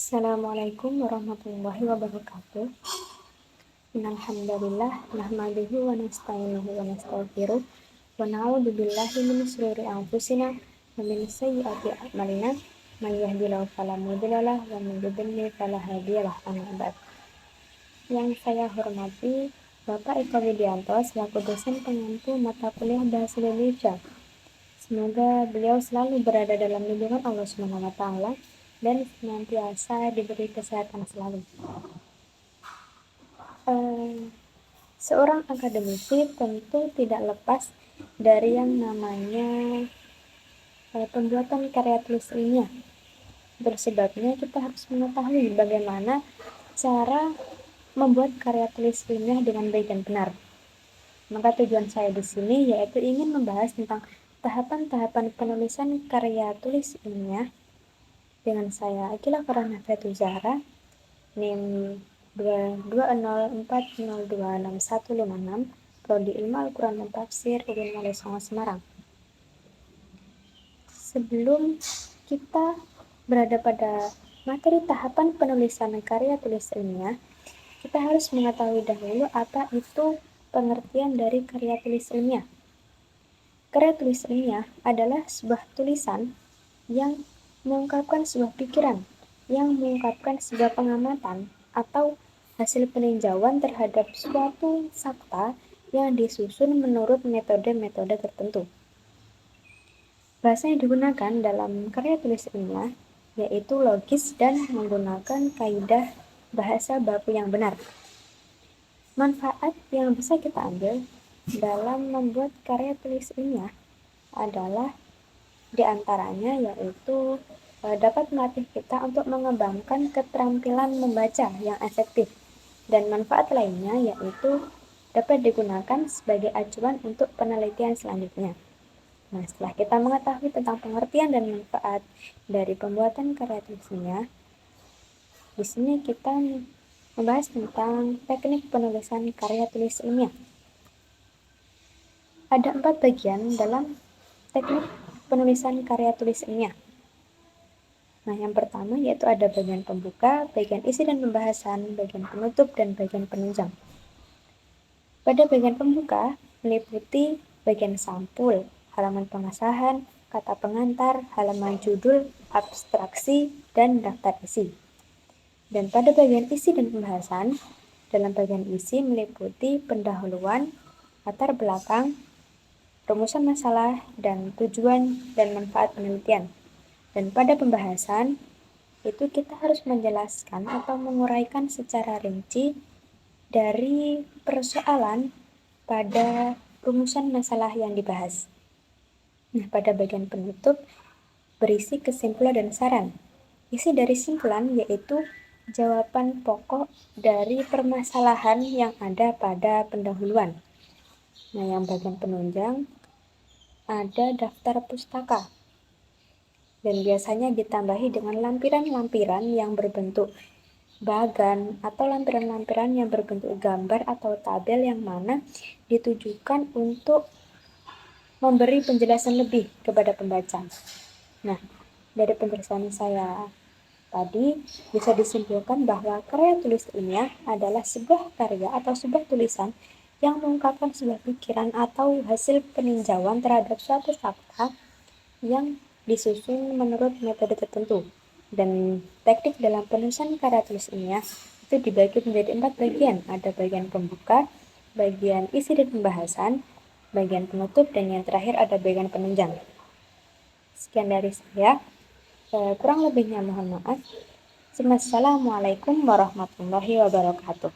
Assalamualaikum warahmatullahi wabarakatuh. Innal hamdalillah nahmaduhu wa nasta'inuhu wa nastaghfiruh wa na'udzu billahi min shururi anfusina wa min sayyiati a'malina. May yahdihillahu fala mudhilla lahu wa may yudlil fala hadiyalah. Amma ba'd. Yang saya hormati Bapak Eko Widianto selaku dosen pengampu mata kuliah Bahasa Indonesia. Semoga beliau selalu berada dalam lindungan Allah Subhanahu wa taala dan senantiasa diberi kesehatan selalu. Seorang akademisi tentu tidak lepas dari yang namanya pembuatan karya tulis ilmiah. Bersebabnya kita harus mengetahui bagaimana cara membuat karya tulis ilmiah dengan baik dan benar. Maka tujuan saya di sini yaitu ingin membahas tentang tahapan-tahapan penulisan karya tulis ilmiah dengan saya Akila Farhana Fatul Zahra, NIM 22040266156, Prodi Ilmu Al-Quran dan Tafsir UIN Malaya Songo Semarang. Sebelum kita berada pada materi tahapan penulisan karya tulis ilmiah, kita harus mengetahui dahulu apa itu pengertian dari karya tulis ilmiah. Karya tulis ilmiah adalah sebuah tulisan yang mengungkapkan sebuah pikiran, yang mengungkapkan sebuah pengamatan atau hasil peninjauan terhadap suatu fakta yang disusun menurut metode-metode tertentu. Bahasa yang digunakan dalam karya tulis ilmiah yaitu logis dan menggunakan kaidah bahasa baku yang benar. Manfaat yang bisa kita ambil dalam membuat karya tulis ilmiah adalah diantaranya yaitu dapat melatih kita untuk mengembangkan keterampilan membaca yang efektif, dan manfaat lainnya yaitu dapat digunakan sebagai acuan untuk penelitian selanjutnya. Nah, setelah kita mengetahui tentang pengertian dan manfaat dari pembuatan karya tulis ilmiah, di sini kita membahas tentang teknik penulisan karya tulis ilmiah. Ada 4 bagian dalam teknik penulisan karya tulis ilmiah. Nah, yang pertama yaitu ada bagian pembuka, bagian isi dan pembahasan, bagian penutup, dan bagian penunjang. Pada bagian pembuka meliputi bagian sampul, halaman pengesahan, kata pengantar, halaman judul, abstraksi, dan daftar isi. Dan pada bagian isi dan pembahasan, dalam bagian isi meliputi pendahuluan, latar belakang, rumusan masalah, dan tujuan dan manfaat penelitian. Dan pada pembahasan, itu kita harus menjelaskan atau menguraikan secara rinci dari persoalan pada rumusan masalah yang dibahas. Nah, pada bagian penutup berisi kesimpulan dan saran. Isi dari simpulan yaitu jawaban pokok dari permasalahan yang ada pada pendahuluan. Nah, yang bagian penunjang ada daftar pustaka, dan biasanya ditambahi dengan lampiran-lampiran yang berbentuk bagan atau lampiran-lampiran yang berbentuk gambar atau tabel yang mana ditujukan untuk memberi penjelasan lebih kepada pembaca. Nah, dari penjelasan saya tadi bisa disimpulkan bahwa karya tulis ilmiah adalah sebuah karya atau sebuah tulisan yang mengungkapkan sebuah pikiran atau hasil peninjauan terhadap suatu fakta yang disusun menurut metode tertentu. Dan teknik dalam penulisan karya tulis ilmiah itu dibagi menjadi 4 bagian. Ada bagian pembuka, bagian isi dan pembahasan, bagian penutup, dan yang terakhir ada bagian penunjang. Sekian dari saya. Kurang lebihnya mohon maaf. Assalamualaikum warahmatullahi wabarakatuh.